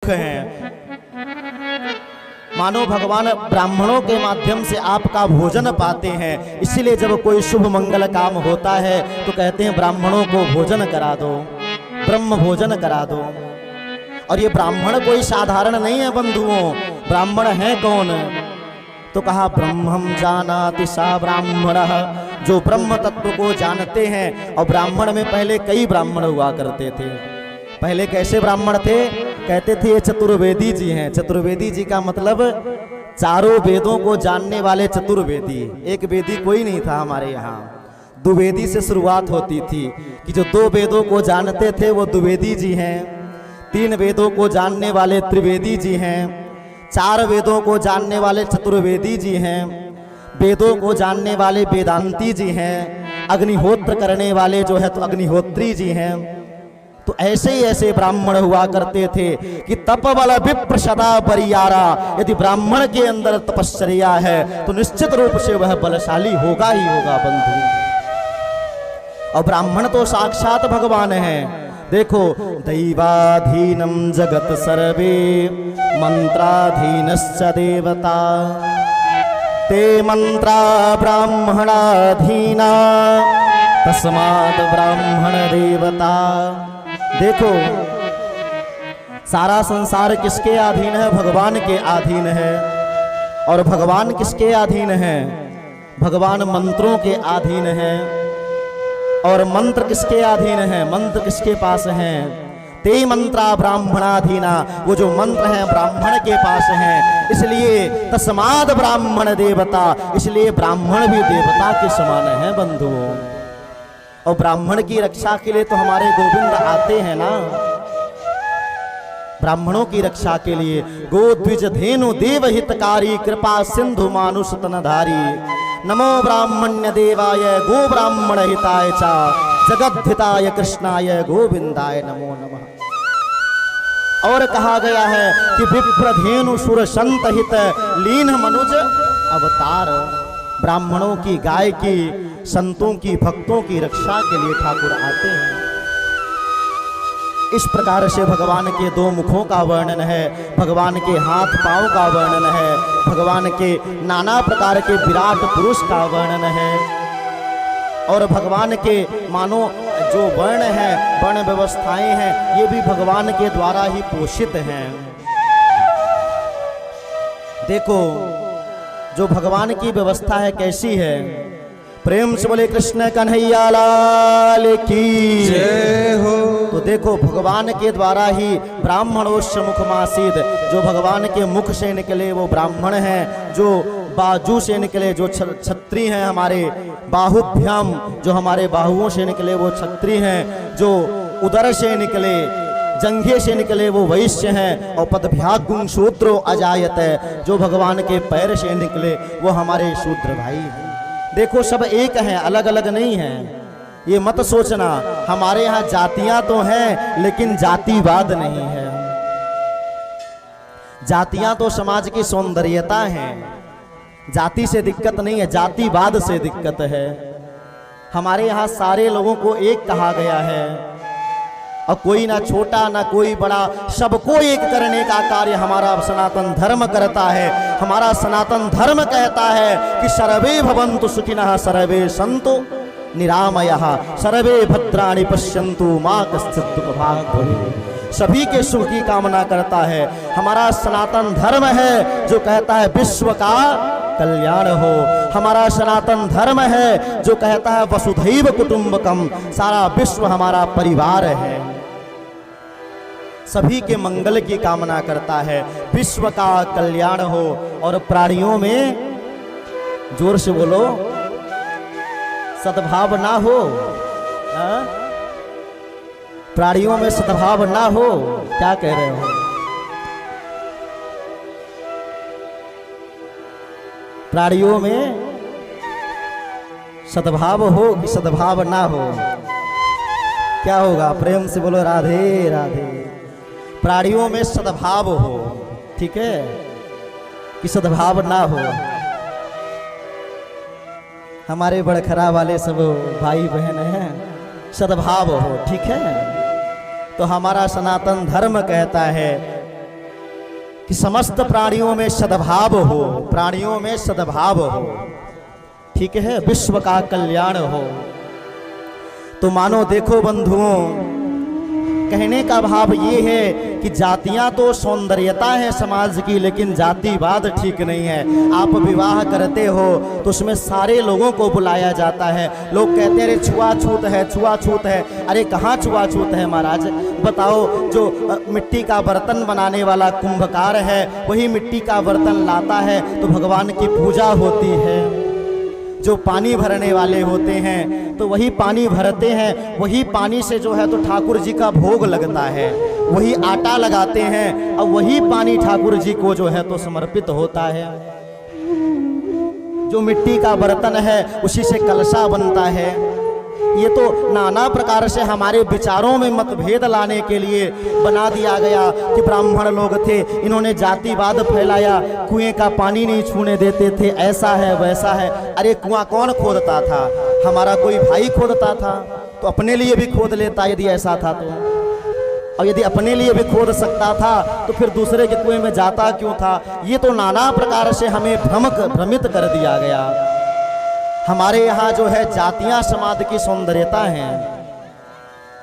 हैं। मानो भगवान ब्राह्मणों के माध्यम से आपका भोजन पाते हैं, इसीलिए जब कोई शुभ मंगल काम होता है तो कहते हैं ब्राह्मणों को भोजन करा दो, ब्रह्म भोजन करा दो। और ये ब्राह्मण कोई साधारण नहीं है बंधुओं। ब्राह्मण है कौन? तो कहा ब्रह्मम जानाति सा ब्राह्मणः, जो ब्रह्म तत्व को जानते हैं। और ब्राह्मण में पहले कई ब्राह्मण हुआ करते थे। पहले कैसे ब्राह्मण थे? कहते थे ये चतुर्वेदी जी हैं। चतुर्वेदी जी का मतलब चारों वेदों को जानने वाले चतुर्वेदी। एक वेदी कोई नहीं था हमारे यहाँ, द्विवेदी से शुरुआत होती थी कि जो 2 वेदों को जानते थे वो द्विवेदी जी हैं, 3 वेदों को जानने वाले त्रिवेदी जी हैं, 4 वेदों को जानने वाले चतुर्वेदी जी हैं, वेदों को जानने वाले वेदांती जी हैं, अग्निहोत्र करने वाले जो है तो अग्निहोत्री जी हैं। तो ऐसे ही ऐसे ब्राह्मण हुआ करते थे कि तप बल विप्र सदा बरियारा। यदि ब्राह्मण के अंदर तपश्चर्या है तो निश्चित रूप से वह बलशाली होगा ही होगा बंधु। और ब्राह्मण तो साक्षात भगवान है। देखो, दैवाधीनम जगत सर्वे मंत्राधीनश्च देवता, ते मंत्रा ब्राह्मणाधीना तस्मात् ब्राह्मण देवता। देखो, सारा संसार किसके अधीन है? भगवान के अधीन है। और भगवान किसके अधीन है? भगवान मंत्रों के अधीन है। और मंत्र किसके अधीन है? मंत्र किसके पास हैं? ते मंत्रा ब्राह्मणाधीना, वो जो मंत्र हैं ब्राह्मण के पास हैं। इसलिए तस्माद ब्राह्मण देवता, इसलिए ब्राह्मण भी देवता के समान है बंधुओं। और ब्राह्मण की रक्षा के लिए तो हमारे गोविंद आते हैं ना, ब्राह्मणों की रक्षा के लिए। गो द्विज धेनु देव हितकारी, कृपा सिंधु मानुष तनधारी, नमो ब्राह्मण्य देवाय गो ब्राह्मण हिताय चा, जगद्धिताय कृष्णाय गोविंदाय नमो नमः। और कहा गया है कि विप्रधेनु सुर संत हित लीन मनुज अवतार। ब्राह्मणों की, गाय की, संतों की, भक्तों की रक्षा के लिए ठाकुर आते हैं। इस प्रकार से भगवान के 2 मुखों का वर्णन है, भगवान के हाथ पांव का वर्णन है, भगवान के नाना प्रकार के विराट पुरुष का वर्णन है। और भगवान के मानो जो वर्ण है, वर्ण व्यवस्थाएं हैं, ये भी भगवान के द्वारा ही पोषित हैं। देखो, जो भगवान की व्यवस्था है कैसी है? प्रेम से बोले कृष्ण कन्हैया लाल की जय हो। तो देखो, भगवान के द्वारा ही ब्राह्मणोस्य मुखमासीद, जो भगवान के मुख से निकले वो ब्राह्मण हैं। जो बाजू से निकले, जो क्षत्रिय हैं हमारे बाहुभ्याम, जो हमारे बाहुओं से निकले वो क्षत्रिय हैं। जो उदर से निकले, जंघे से निकले वो वैश्य हैं। और पदभ्यागुं शूद्रो अजायत है, जो भगवान के पैर से निकले वो हमारे शूद्र भाई हैं। देखो, सब एक हैं, अलग अलग नहीं हैं। ये मत सोचना हमारे यहाँ जातियां तो हैं लेकिन जातिवाद नहीं है। जातियां तो समाज की सौंदर्यता है, जाति से दिक्कत नहीं है, जातिवाद से दिक्कत है। हमारे यहाँ सारे लोगों को एक कहा गया है और कोई ना छोटा ना कोई बड़ा, सबको एक करने का कार्य हमारा सनातन धर्म करता है। हमारा सनातन धर्म कहता है कि सर्वे भवन्तु सुखिनः सर्वे सन्तु निरामयः सर्वे भद्राणि पश्यन्तु मा कश्चित् दुःखभाग् भवेत्। सभी के सुख की कामना करता है। हमारा सनातन धर्म है जो कहता है विश्व का कल्याण हो। हमारा सनातन धर्म है जो कहता है वसुधैव कुटुंबकम, सारा विश्व हमारा परिवार है। सभी के मंगल की कामना करता है, विश्व का कल्याण हो। और प्राणियों में, जोर से बोलो, सद्भाव ना हो। प्राणियों में सद्भाव ना हो, क्या कह रहे हो? प्राणियों में सद्भाव हो कि सद्भाव ना हो? क्या होगा? प्रेम से बोलो राधे राधे। प्राणियों में सद्भाव हो, ठीक है, कि सद्भाव ना हो। हमारे बड़खरा वाले सब भाई बहन हैं, सद्भाव हो, ठीक है। तो हमारा सनातन धर्म कहता है कि समस्त प्राणियों में सद्भाव हो, प्राणियों में सद्भाव हो, ठीक है, विश्व का कल्याण हो। तो मानो देखो बंधुओं, कहने का भाव ये है कि जातियां तो सौंदर्यता है समाज की, लेकिन जातिवाद ठीक नहीं है। आप विवाह करते हो तो उसमें सारे लोगों को बुलाया जाता है। लोग कहते हैं अरे छुआछूत है, छुआछूत है। अरे कहाँ छुआछूत है महाराज, बताओ। जो मिट्टी का बर्तन बनाने वाला कुंभकार है वही मिट्टी का बर्तन लाता है तो भगवान की पूजा होती है। जो पानी भरने वाले होते हैं तो वही पानी भरते हैं, वही पानी से जो है तो ठाकुर जी का भोग लगता है, वही आटा लगाते हैं और वही पानी ठाकुर जी को जो है तो समर्पित होता है। जो मिट्टी का बर्तन है उसी से कलशा बनता है। ये तो नाना प्रकार से हमारे विचारों में मतभेद लाने के लिए बना दिया गया कि ब्राह्मण लोग थे, इन्होंने जातिवाद फैलाया, कुएं का पानी नहीं छूने देते थे, ऐसा है वैसा है। अरे कुआं कौन खोदता था? हमारा कोई भाई खोदता था तो अपने लिए भी खोद लेता यदि ऐसा था तो। और यदि अपने लिए भी खोद सकता था तो फिर दूसरे के कुएं में जाता क्यों था? ये तो नाना प्रकार से हमें भ्रमित कर दिया गया। हमारे यहाँ जो है जातियाँ समाज की सौंदर्यता हैं।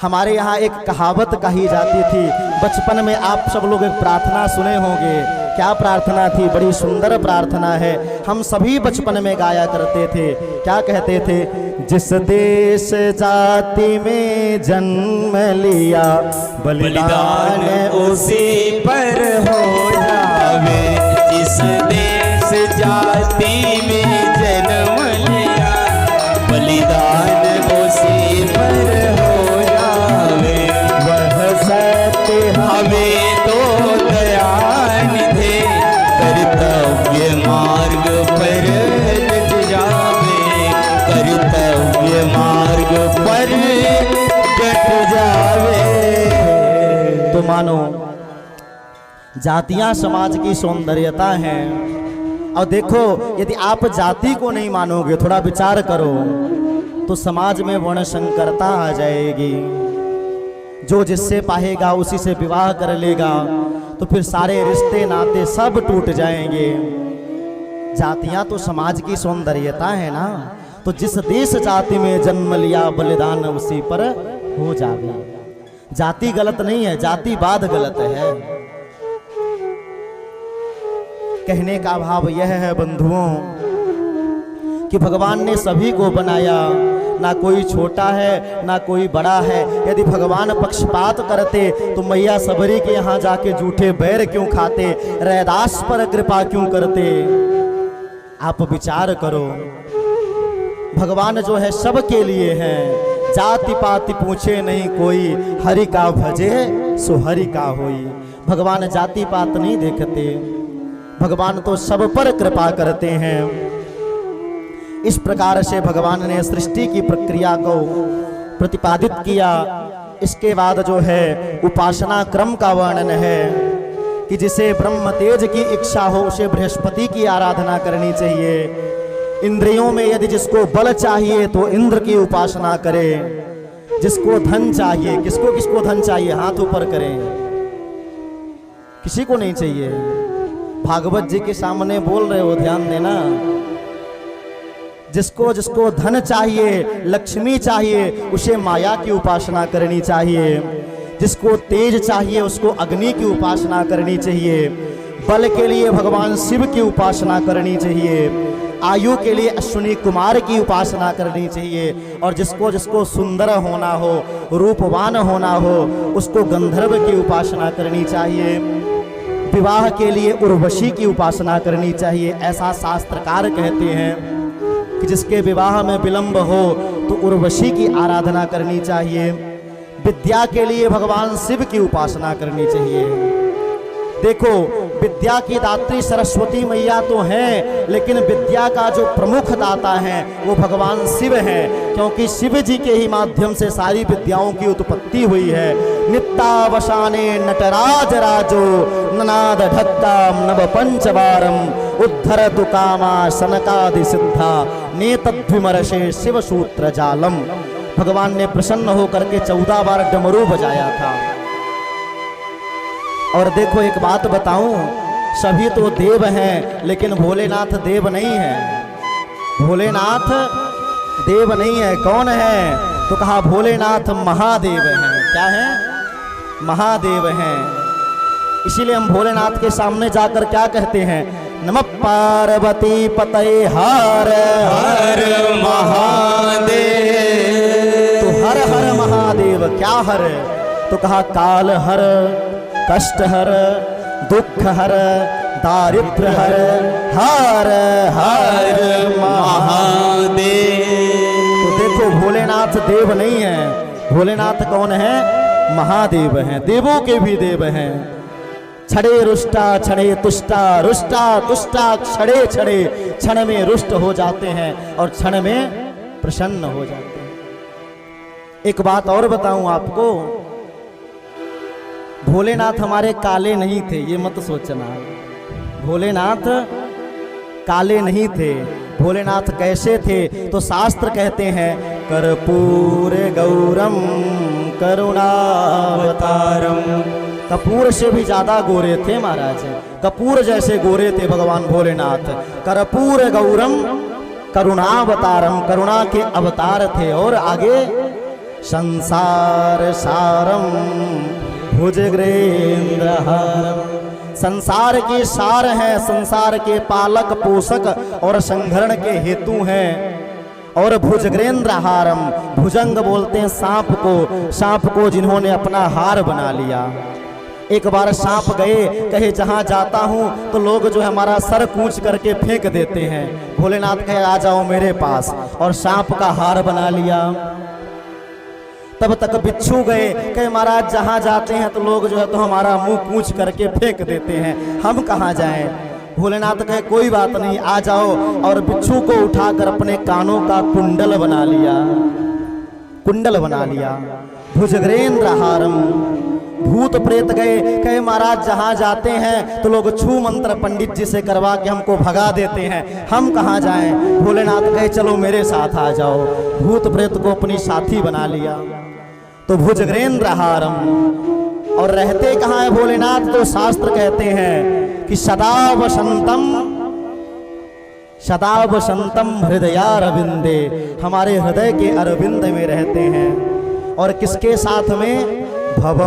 हमारे यहाँ एक कहावत कही जाती थी, बचपन में आप सब लोग एक प्रार्थना सुने होंगे। क्या प्रार्थना थी? बड़ी सुंदर प्रार्थना है, हम सभी बचपन में गाया करते थे। क्या कहते थे? जिस देश जाति में जन्म लिया बलिदान उसी पर हो जावे। जिस देश जाति में जन्म लिया बलिदान उसी पर हो जावे। वह सत्य हमें तो दया निधे कर्तव्य मार्ग पर लग जावे। कर्तव्य मार्ग पर डट जावे। तो मानो जातियां समाज की सौंदर्यता हैं। और देखो, यदि आप जाति को नहीं मानोगे, थोड़ा विचार करो, तो समाज में वर्ण संकरता आ जाएगी। जो जिससे पाएगा उसी से विवाह कर लेगा, तो फिर सारे रिश्ते नाते सब टूट जाएंगे। जातियां तो समाज की सौंदर्यता है ना। तो जिस देश जाति में जन्म लिया बलिदान उसी पर हो जावे। जाति गलत नहीं है, जातिवाद गलत है। कहने का भाव यह है बंधुओं कि भगवान ने सभी को बनाया, ना कोई छोटा है ना कोई बड़ा है। यदि भगवान पक्षपात करते तो मैया सबरी के यहाँ जाके जूठे बैर क्यों खाते, रैदास पर कृपा क्यों करते? आप विचार करो, भगवान जो है सबके लिए है। जाति पाति पूछे नहीं कोई, हरि का भजे सो हरि का होई। भगवान जाति पात नहीं देखते, भगवान तो सब पर कृपा करते हैं। इस प्रकार से भगवान ने सृष्टि की प्रक्रिया को प्रतिपादित किया। इसके बाद जो है उपासना क्रम का वर्णन है कि जिसे ब्रह्म तेज की इच्छा हो उसे बृहस्पति की आराधना करनी चाहिए। इंद्रियों में यदि जिसको बल चाहिए तो इंद्र की उपासना करे। जिसको धन चाहिए, किसको किसको धन चाहिए? हाथ ऊपर करें। किसी को नहीं चाहिए। भागवत जी के सामने बोल रहे हो, ध्यान देना। जिसको जिसको धन चाहिए, लक्ष्मी चाहिए, उसे माया की उपासना करनी चाहिए। जिसको तेज चाहिए उसको अग्नि की उपासना करनी चाहिए। बल के लिए भगवान शिव की उपासना करनी चाहिए। आयु के लिए अश्विनी कुमार की उपासना करनी चाहिए। और जिसको जिसको सुंदर होना हो, रूपवान होना हो, उसको गंधर्व की उपासना करनी चाहिए। विवाह के लिए उर्वशी की उपासना करनी चाहिए। ऐसा शास्त्रकार कहते हैं कि जिसके विवाह में विलंब हो तो उर्वशी की आराधना करनी चाहिए। विद्या के लिए भगवान शिव की उपासना करनी चाहिए। देखो, विद्या की दात्री सरस्वती मैया तो हैं, लेकिन विद्या का जो प्रमुख दाता है वो भगवान शिव हैं, क्योंकि शिव जी के ही माध्यम से सारी विद्याओं की उत्पत्ति हुई है। नित्यावसाने नटराज राजो ननाद ढक्का नव पंचवारम उद्धर तु कामा सनकादि सिद्धा नेतद्विमर्शे शिव सूत्र जालम। भगवान ने प्रसन्न होकर के 14 बार डमरू बजाया था। और देखो, एक बात बताऊं, सभी तो देव हैं लेकिन भोलेनाथ देव नहीं है। भोलेनाथ देव नहीं है, कौन है? तो कहा भोलेनाथ महादेव हैं। क्या है? महादेव हैं। इसीलिए हम भोलेनाथ के सामने जाकर क्या कहते हैं? नमः पार्वती पतये हर हर महादेव। तो हर हर महादेव। क्या हर? तो कहा काल हर, कष्ट हर, दुख हर, दारिद्र हर, हर हर महादेव। तो देखो भोलेनाथ देव नहीं है, भोलेनाथ कौन है? महादेव हैं, देवों के भी देव हैं। छड़े रुष्टा छड़े तुष्टा, रुष्टा तुष्टा छड़े छड़े, क्षण में रुष्ट हो जाते हैं और क्षण में प्रसन्न हो जाते हैं। एक बात और बताऊं आपको, भोलेनाथ हमारे काले नहीं थे, ये मत सोचना। भोलेनाथ काले नहीं थे। भोलेनाथ कैसे थे? तो शास्त्र कहते हैं कर्पूर गौरम करुणावतारम। कपूर से भी ज्यादा गोरे थे महाराज, कपूर जैसे गोरे थे भगवान भोलेनाथ। कर्पूर गौरम करुणावतारम, करुणा के अवतार थे। और आगे संसार सारम भुजगेंद्रहारम, संसार के सार हैं, संसार के पालक पोषक और संघरण के हेतु हैं। और भुजगेंद्रहारम, भुजंग बोलते हैं सांप को, सांप को जिन्होंने अपना हार बना लिया। एक बार सांप गए, कहे जहां जाता हूं तो लोग जो है हमारा सर कूच करके फेंक देते हैं। भोलेनाथ कहे आ जाओ मेरे पास, और सांप का हार बना लिया। तब तक बिच्छू गए, कहे महाराज जहां जाते हैं तो लोग जो है तो हमारा मुंह कूच करके फेंक देते हैं, हम कहां जाएं? भोलेनाथ कहे कोई बात नहीं, आ जाओ। और बिच्छू को उठाकर अपने कानों का कुंडल बना लिया, कुंडल बना लिया। भुजगेंद्रहारम, भूत प्रेत गए, कहे महाराज जहां जाते हैं तो लोग छू मंत्र पंडित जी से करवा के हमको भगा देते हैं, हम कहां जाएं? भोलेनाथ कहे चलो मेरे साथ आ जाओ। भूत प्रेत को अपनी साथी बना लिया। तो भुजगेंद्रहारम, और रहते कहाँ है भोलेनाथ? तो शास्त्र कहते हैं कि सदा वसंतम हृदयारविंदे, हमारे हृदय के अरविंद में रहते हैं। और किसके साथ में? भव